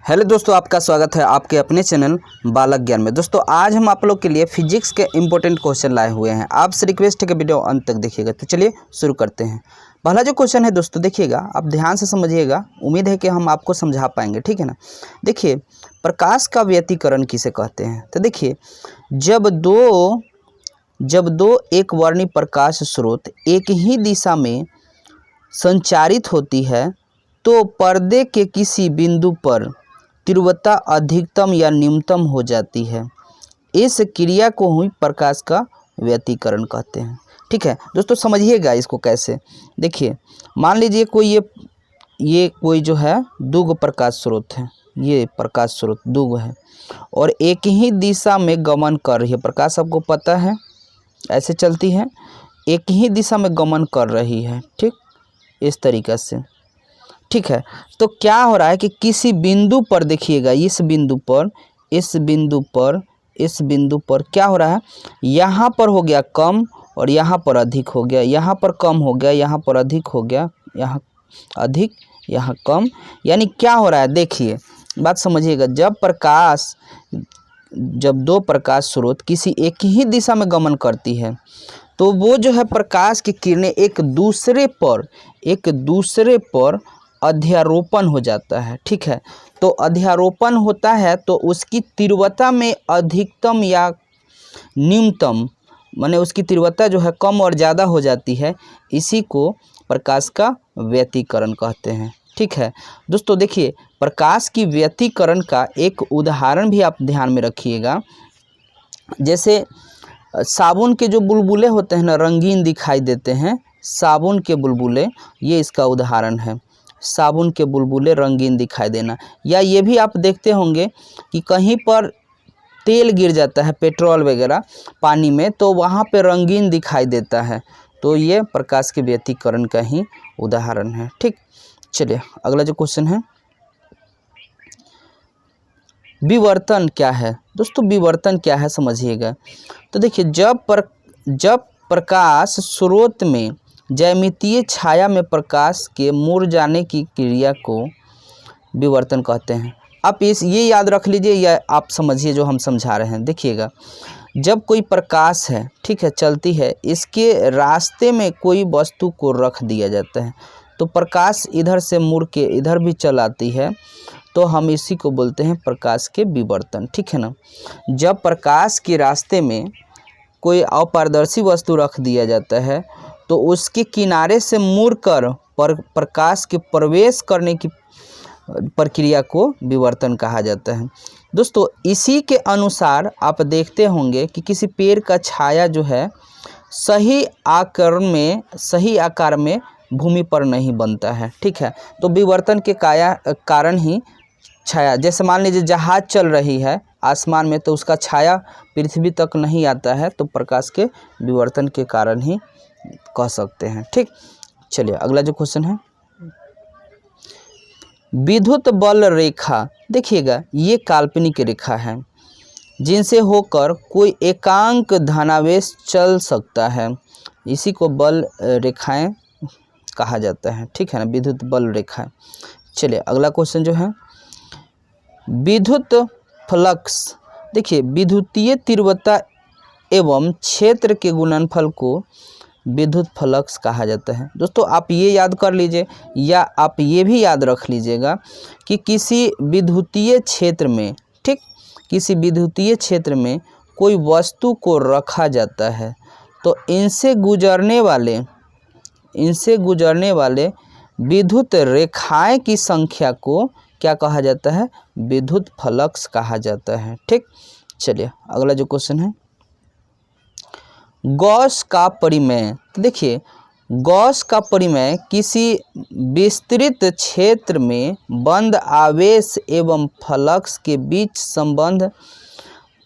Hello दोस्तों, आपका स्वागत है आपके अपने चैनल बालक ज्ञान में। दोस्तों आज हम आप लोग के लिए फिजिक्स के इम्पोर्टेंट क्वेश्चन लाए हुए हैं। आपसे रिक्वेस्ट है कि वीडियो अंत तक देखिएगा। तो चलिए शुरू करते हैं। पहला जो क्वेश्चन है दोस्तों, देखिएगा, आप ध्यान से समझिएगा। उम्मीद है कि हम आपको समझा पाएंगे, ठीक है ना। देखिए, प्रकाश का व्यतिकरण किसे कहते हैं। तो देखिए, जब दो एक वर्णी प्रकाश स्रोत एक ही दिशा में संचारित होती है तो पर्दे के किसी बिंदु पर तीव्रता अधिकतम या न्यूनतम हो जाती है। इस क्रिया को ही प्रकाश का व्यतिकरण कहते हैं। ठीक है दोस्तों, समझिएगा इसको कैसे। देखिए, मान लीजिए ये कोई जो है दुग प्रकाश स्रोत है। ये प्रकाश स्रोत दुग है और एक ही दिशा में गमन कर रही है। प्रकाश आपको पता है ऐसे चलती है, एक ही दिशा में गमन कर रही है, ठीक, इस तरीक़े से। ठीक है, तो क्या हो रहा है कि किसी बिंदु पर, देखिएगा, इस बिंदु पर क्या हो रहा है, यहाँ पर हो गया कम और यहाँ पर अधिक हो गया, यहाँ पर कम हो गया, यहाँ पर अधिक हो गया, यहाँ अधिक, यहाँ कम। यानी क्या हो रहा है, देखिए, बात समझिएगा। जब दो प्रकाश स्रोत किसी एक ही दिशा में गमन करती है तो वो जो है प्रकाश की किरणें एक दूसरे पर अध्यारोपण हो जाता है। ठीक है, तो अध्यारोपण होता है तो उसकी तीव्रता में अधिकतम या न्यूनतम, माने उसकी तीव्रता जो है कम और ज़्यादा हो जाती है। इसी को प्रकाश का व्यतिकरण कहते हैं। ठीक है दोस्तों, देखिए, प्रकाश की व्यतिकरण का एक उदाहरण भी आप ध्यान में रखिएगा। जैसे साबुन के जो बुलबुले होते हैं ना, रंगीन दिखाई देते हैं, साबुन के बुलबुले, ये इसका उदाहरण है। साबुन के बुलबुले रंगीन दिखाई देना। या ये भी आप देखते होंगे कि कहीं पर तेल गिर जाता है, पेट्रोल वगैरह पानी में, तो वहाँ पे रंगीन दिखाई देता है। तो ये प्रकाश के व्यतिकरण का ही उदाहरण है। ठीक, चलिए अगला जो क्वेश्चन है, विवर्तन क्या है। दोस्तों विवर्तन क्या है समझिएगा। तो देखिए, जब प्रकाश स्रोत में ज्यामितीय छाया में प्रकाश के मुड़ जाने की क्रिया को विवर्तन कहते हैं। आप ये याद रख लीजिए या आप समझिए जो हम समझा रहे हैं। देखिएगा, जब कोई प्रकाश है, ठीक है, चलती है, इसके रास्ते में कोई वस्तु को रख दिया जाता है तो प्रकाश इधर से मुड़ के इधर भी चल आती है, तो हम इसी को बोलते हैं प्रकाश के विवर्तन। ठीक है ना। जब प्रकाश के रास्ते में कोई अपारदर्शी वस्तु रख दिया जाता है तो उसके किनारे से मुड़कर प्रकाश के प्रवेश करने की प्रक्रिया को विवर्तन कहा जाता है। दोस्तों इसी के अनुसार आप देखते होंगे कि किसी पेड़ का छाया जो है सही आकार में भूमि पर नहीं बनता है। ठीक है, तो विवर्तन के कारण ही छाया, जैसे मान लीजिए जहाज चल रही है आसमान में तो उसका छाया पृथ्वी तक नहीं आता है, तो प्रकाश के विवर्तन के कारण ही कह सकते हैं। ठीक, चलिए अगला जो क्वेश्चन है, विद्युत बल रेखा। देखिएगा, ये काल्पनिक रेखा है जिनसे होकर कोई एकांक धनावेश चल सकता है। इसी को बल रेखाएं कहा जाता है। ठीक है ना, विद्युत बल रेखा। चलिए अगला क्वेश्चन जो है, विद्युत फ्लक्स। देखिए, विद्युतीय तीव्रता एवं क्षेत्र के गुणनफल को विद्युत फ्लक्स कहा जाता है। दोस्तों आप ये याद कर लीजिए या आप ये भी याद रख लीजिएगा कि किसी विद्युतीय क्षेत्र में, ठीक, किसी विद्युतीय क्षेत्र में कोई वस्तु को रखा जाता है तो इनसे गुजरने वाले विद्युत रेखाएं की संख्या को क्या कहा जाता है, विद्युत फ्लक्स कहा जाता है। ठीक, चलिए अगला जो क्वेश्चन है, गॉस का परिमेय। तो देखिए, गॉस का परिमेय किसी विस्तृत क्षेत्र में बंद आवेश एवं फ्लक्स के बीच संबंध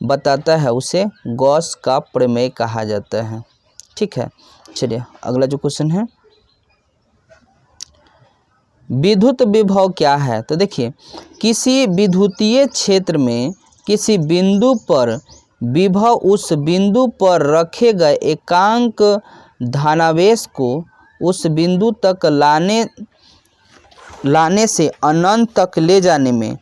बताता है, उसे गॉस का परिमेय कहा जाता है। ठीक है, चलिए अगला जो क्वेश्चन है, विद्युत विभव क्या है। तो देखिए, किसी विद्युतीय क्षेत्र में किसी बिंदु पर विभव उस बिंदु पर रखे गए एकांक धनावेश को उस बिंदु तक लाने से अनंत तक ले जाने में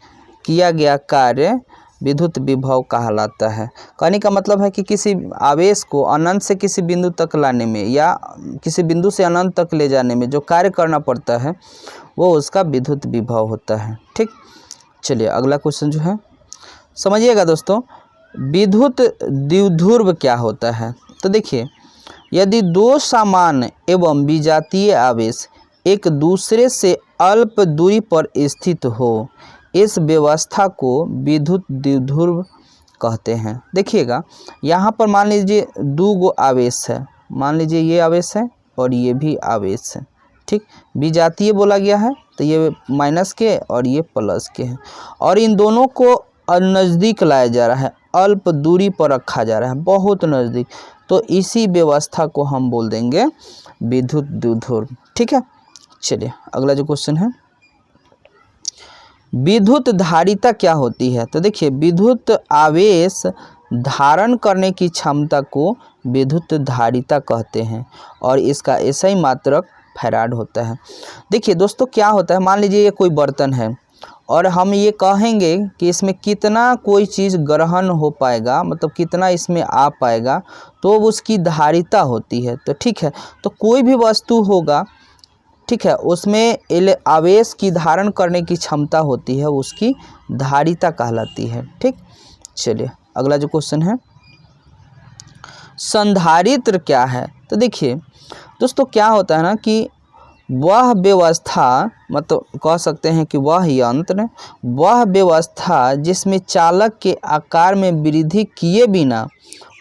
किया गया कार्य विद्युत विभव कहलाता है। कहने का मतलब है कि किसी आवेश को अनंत से किसी बिंदु तक लाने में या किसी बिंदु से अनंत तक ले जाने में जो कार्य करना पड़ता है वो उसका विद्युत विभव होता है। ठीक, चलिए अगला क्वेश्चन जो है समझिएगा दोस्तों, विद्युत द्विध्रुव क्या होता है। तो देखिए, यदि दो समान एवं विजातीय आवेश एक दूसरे से अल्प दूरी पर स्थित हो, इस व्यवस्था को विद्युत द्विध्रुव कहते हैं। देखिएगा, यहाँ पर मान लीजिए दो गो आवेश है, मान लीजिए ये आवेश है और ये भी आवेश है। ठीक, विजातीय बोला गया है तो ये माइनस के और ये प्लस के हैं, और इन दोनों को नज़दीक लाया जा रहा है, अल्प दूरी पर रखा जा रहा है, बहुत नज़दीक, तो इसी व्यवस्था को हम बोल देंगे विद्युत द्विध्रुव। ठीक है, चलिए अगला जो क्वेश्चन है, विद्युत धारिता क्या होती है। तो देखिए, विद्युत आवेश धारण करने की क्षमता को विद्युत धारिता कहते हैं और इसका SI मात्रक फैराड होता है। देखिए दोस्तों, क्या होता है, मान लीजिए ये कोई बर्तन है और हम ये कहेंगे कि इसमें कितना कोई चीज़ ग्रहण हो पाएगा, मतलब कितना इसमें आ पाएगा, तो उसकी धारिता होती है। तो ठीक है, तो कोई भी वस्तु होगा, ठीक है, उसमें आवेश की धारण करने की क्षमता होती है, उसकी धारिता कहलाती है। ठीक, चलिए अगला जो क्वेश्चन है, संधारित्र क्या है। तो देखिए दोस्तों, क्या होता है ना कि वह व्यवस्था, मतलब कह सकते हैं कि वह यंत्र, वह व्यवस्था जिसमें चालक के आकार में वृद्धि किए बिना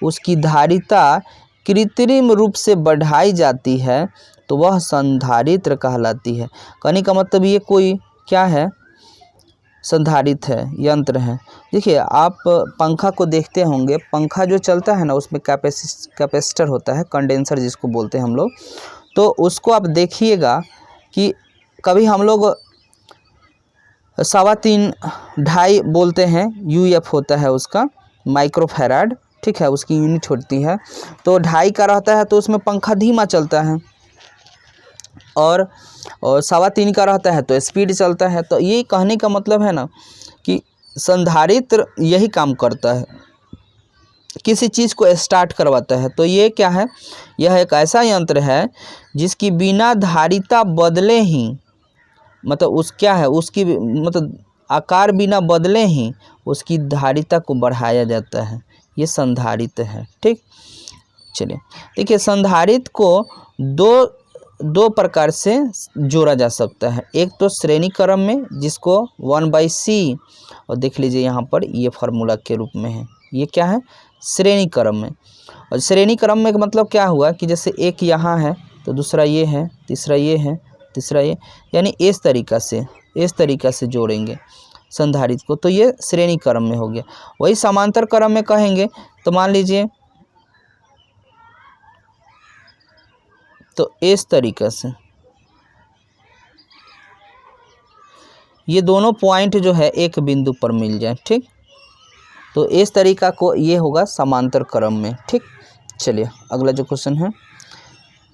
उसकी धारिता कृत्रिम रूप से बढ़ाई जाती है, तो वह संधारित्र कहलाती है। कहने का मतलब ये कोई क्या है, संधारित्र है, यंत्र है। देखिए, आप पंखा को देखते होंगे, पंखा जो चलता है ना उसमें कैपेसिटर होता है, कंडेंसर जिसको बोलते हैं हम लोग, तो उसको आप देखिएगा कि कभी हम लोग 3.25 ढाई बोलते हैं, UF होता है उसका, माइक्रोफैराड। ठीक है, उसकी यूनिट होती है, तो 2.5 का रहता है तो उसमें पंखा धीमा चलता है, और 3.25 का रहता है तो स्पीड चलता है। तो ये कहने का मतलब है ना कि संधारित्र यही काम करता है, किसी चीज़ को स्टार्ट करवाता है। तो ये क्या है, यह एक ऐसा यंत्र है जिसकी बिना धारिता बदले ही, मतलब उस क्या है, उसकी मतलब आकार बिना बदले ही उसकी धारिता को बढ़ाया जाता है, ये संधारित्र है। ठीक, चलिए देखिए, संधारित्र को दो प्रकार से जोड़ा जा सकता है। एक तो श्रेणी क्रम में, जिसको 1/C, और देख लीजिए यहाँ पर ये फार्मूला के रूप में है, ये क्या है, श्रेणी क्रम में। और श्रेणी क्रम में का मतलब क्या हुआ कि जैसे एक यहाँ है तो दूसरा ये है, तीसरा ये है, तीसरा ये, यानी इस तरीक़ा से जोड़ेंगे संधारित्र को, तो ये श्रेणी क्रम में हो गया। वही समांतर क्रम में कहेंगे तो मान लीजिए, तो इस तरीक़े से ये दोनों पॉइंट जो है एक बिंदु पर मिल जाए। ठीक, तो इस तरीका को ये होगा समांतर क्रम में। ठीक, चलिए अगला जो क्वेश्चन है,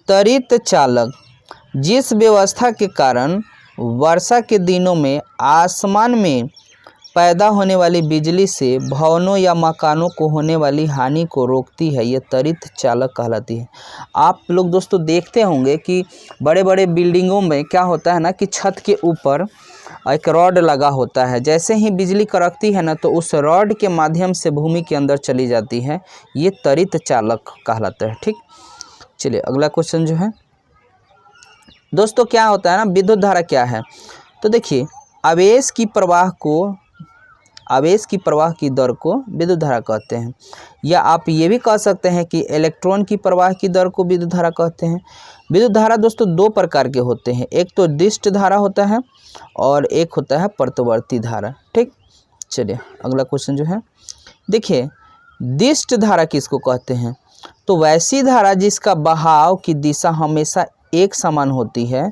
त्वरित चालक, जिस व्यवस्था के कारण वर्षा के दिनों में आसमान में पैदा होने वाली बिजली से भवनों या मकानों को होने वाली हानि को रोकती है, ये त्वरित चालक कहलाती है। आप लोग दोस्तों देखते होंगे कि बड़े बड़े बिल्डिंगों में क्या होता है ना कि छत के ऊपर एक रॉड लगा होता है, जैसे ही बिजली कड़कती है ना तो उस रॉड के माध्यम से भूमि के अंदर चली जाती है, ये त्वरित चालक कहलाता है। ठीक, चलिए अगला क्वेश्चन जो है दोस्तों, क्या होता है ना, विद्युत धारा क्या है। तो देखिए, आवेश की प्रवाह की दर को विद्युत धारा कहते हैं, या आप ये भी कह सकते हैं कि इलेक्ट्रॉन की प्रवाह की दर को विद्युत धारा कहते हैं। विद्युत धारा दोस्तों 2 प्रकार के होते हैं, एक तो दिष्ट धारा होता है और एक होता है प्रत्यावर्ती धारा। ठीक, चलिए अगला क्वेश्चन जो है, देखिए दिष्ट धारा किसको कहते हैं। तो वैसी धारा जिसका बहाव की दिशा हमेशा एक समान होती है,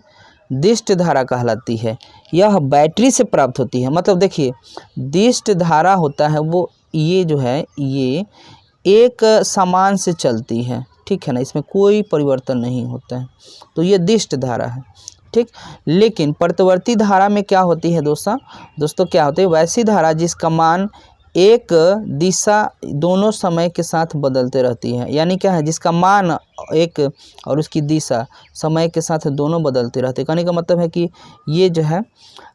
दिष्ट धारा कहलाती है। यह बैटरी से प्राप्त होती है। मतलब देखिए, दिष्ट धारा होता है वो, ये जो है ये एक समान से चलती है, ठीक है ना, इसमें कोई परिवर्तन नहीं होता है, तो ये दिष्ट धारा है। ठीक। लेकिन प्रतिवर्ती धारा में क्या होती है दोस्तों क्या होती है, वैसी धारा जिसका मान एक दिशा दोनों समय के साथ बदलते रहती है। यानी क्या है, जिसका मान एक और उसकी दिशा समय के साथ दोनों बदलते रहते हैं। कहने का मतलब है कि ये जो है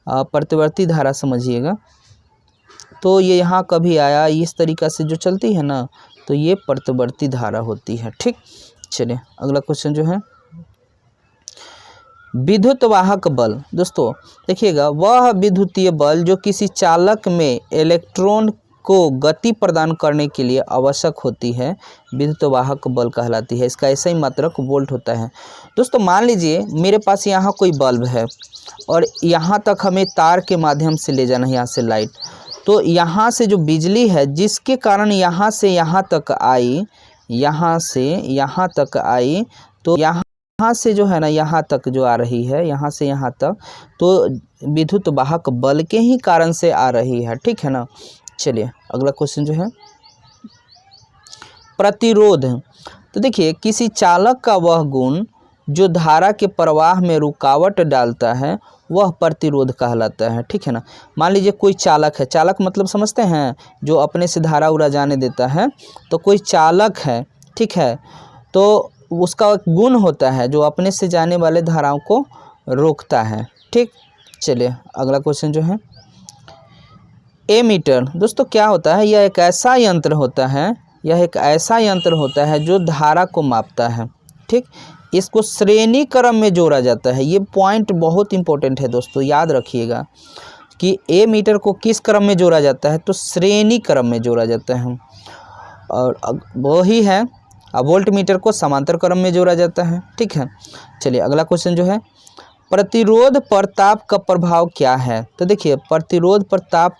प्रतिवर्ती धारा समझिएगा। तो ये यहाँ कभी आया इस तरीक़ा से जो चलती है ना, तो ये प्रतिवर्ती धारा होती है। ठीक। चलिए अगला क्वेश्चन जो है, विद्युत वाहक बल। दोस्तों देखिएगा, वह विद्युतीय बल जो किसी चालक में इलेक्ट्रॉन को गति प्रदान करने के लिए आवश्यक होती है, विद्युत वाहक बल कहलाती है। इसका ऐसा ही मात्रक वोल्ट होता है। दोस्तों मान लीजिए मेरे पास यहाँ कोई बल्ब है और यहाँ तक हमें तार के माध्यम से ले जाना है, यहाँ से लाइट। तो यहाँ से जो बिजली है जिसके कारण यहाँ से यहाँ तक आई, यहाँ से यहाँ तक आई, तो यहाँ से जो है ना यहाँ तक जो आ रही है, यहाँ से यहाँ तक, तो विद्युत वाहक बल के ही कारण से आ रही है। ठीक है ना। चलिए अगला क्वेश्चन जो है, प्रतिरोध। तो देखिए, किसी चालक का वह गुण जो धारा के प्रवाह में रुकावट डालता है वह प्रतिरोध कहलाता है। ठीक है ना। मान लीजिए कोई चालक है, चालक मतलब समझते हैं जो अपने से धारा उड़ा जाने देता है। तो कोई चालक है, ठीक है, तो उसका एक गुण होता है जो अपने से जाने वाले धाराओं को रोकता है। ठीक। चलिए अगला क्वेश्चन जो है, एमीटर। दोस्तों क्या होता है, यह एक ऐसा यंत्र होता है, यह एक ऐसा यंत्र होता है जो धारा को मापता है। ठीक। इसको श्रेणी क्रम में जोड़ा जाता है। ये पॉइंट बहुत इंपॉर्टेंट है दोस्तों, याद रखिएगा कि एमीटर को किस क्रम में जोड़ा जाता है, तो श्रेणी क्रम में जोड़ा जाता है। और वही है, वोल्ट मीटर को समांतर क्रम में जोड़ा जाता है। ठीक है। चलिए अगला क्वेश्चन जो है, प्रतिरोध पर ताप का प्रभाव क्या है। तो देखिए, प्रतिरोध पर ताप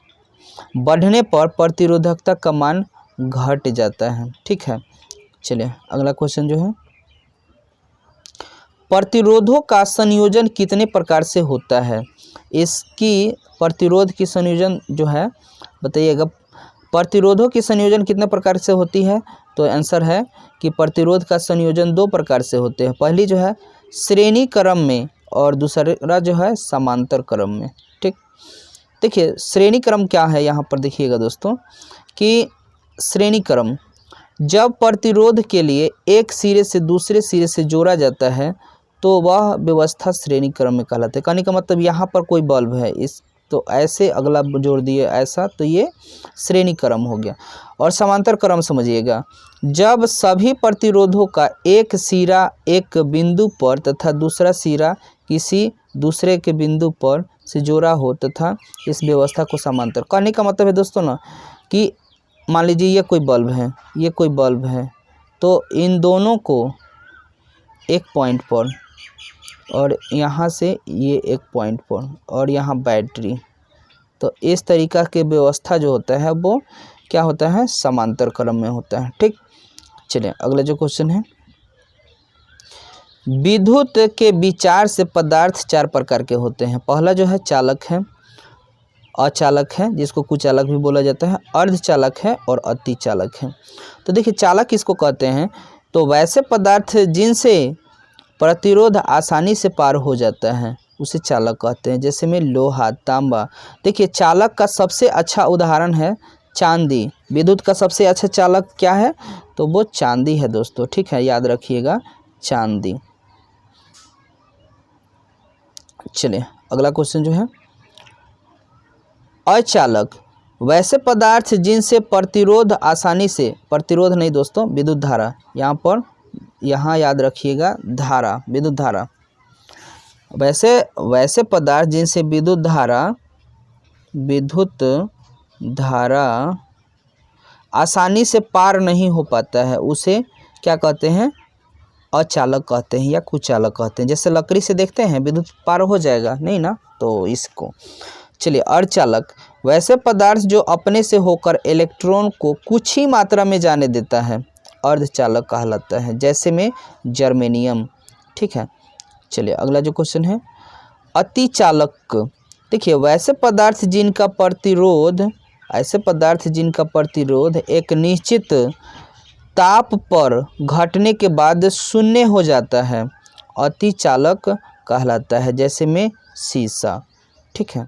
बढ़ने पर प्रतिरोधकता का मान घट जाता है। ठीक है। चलिए अगला क्वेश्चन जो है, प्रतिरोधों का संयोजन कितने प्रकार से होता है। इसकी प्रतिरोध की संयोजन जो है बताइएगा, प्रतिरोधों की संयोजन कितने प्रकार से होती है। तो आंसर है कि प्रतिरोध का संयोजन दो प्रकार से होते हैं। पहली जो है श्रेणी क्रम में और दूसरा जो है समांतर क्रम में। ठीक। देखिए श्रेणी क्रम क्या है, यहाँ पर देखिएगा दोस्तों कि श्रेणी क्रम जब प्रतिरोध के लिए एक सिरे से दूसरे सिरे से जोड़ा जाता है तो वह व्यवस्था श्रेणी क्रम में कहलाता है। कहने का मतलब यहाँ पर कोई बल्ब है, इस तो ऐसे अगला जोड़ दिए ऐसा, तो ये श्रेणी क्रम हो गया। और समांतर क्रम समझिएगा, जब सभी प्रतिरोधों का एक सिरा एक बिंदु पर तथा दूसरा सिरा किसी दूसरे के बिंदु पर से जोड़ा हो तथा इस व्यवस्था को समांतर। कहने का मतलब है दोस्तों ना कि मान लीजिए ये कोई बल्ब है, ये कोई बल्ब है, तो इन दोनों को एक पॉइंट पर और यहाँ से ये एक पॉइंट पर और यहाँ बैटरी, तो इस तरीका के व्यवस्था जो होता है वो क्या होता है, समांतर क्रम में होता है। ठीक। चलिए अगला जो क्वेश्चन है, विद्युत के विचार से पदार्थ चार प्रकार के होते हैं। पहला जो है चालक है, अचालक है जिसको कुचालक भी बोला जाता है, अर्धचालक है और अतिचालक है। तो देखिए चालक किसको कहते हैं, तो वैसे पदार्थ जिनसे प्रतिरोध आसानी से पार हो जाता है उसे चालक कहते हैं। जैसे में लोहा, तांबा। देखिए चालक का सबसे अच्छा उदाहरण है चांदी। विद्युत का सबसे अच्छा चालक क्या है, तो वो चांदी है दोस्तों। ठीक है, याद रखिएगा चांदी। चलिए अगला क्वेश्चन जो है, अचालक वैसे पदार्थ जिनसे प्रतिरोध आसानी से, प्रतिरोध नहीं दोस्तों, विद्युत धारा, यहाँ पर यहाँ याद रखिएगा धारा, विद्युत धारा। वैसे पदार्थ जिनसे विद्युत धारा आसानी से पार नहीं हो पाता है उसे क्या कहते हैं, अचालक कहते हैं या कुचालक कहते हैं। जैसे लकड़ी से देखते हैं विद्युत पार हो जाएगा नहीं ना, तो इसको। चलिए अर्धचालक वैसे पदार्थ जो अपने से होकर इलेक्ट्रॉन को कुछ ही मात्रा में जाने देता है, अर्धचालक कहलाता है। जैसे में जर्मेनियम। ठीक है। चलिए अगला जो क्वेश्चन है, अतिचालक। देखिए वैसे पदार्थ जिनका प्रतिरोध एक निश्चित ताप पर घटने के बाद शून्य हो जाता है, अतिचालक कहलाता है, जैसे में शीशा। ठीक है।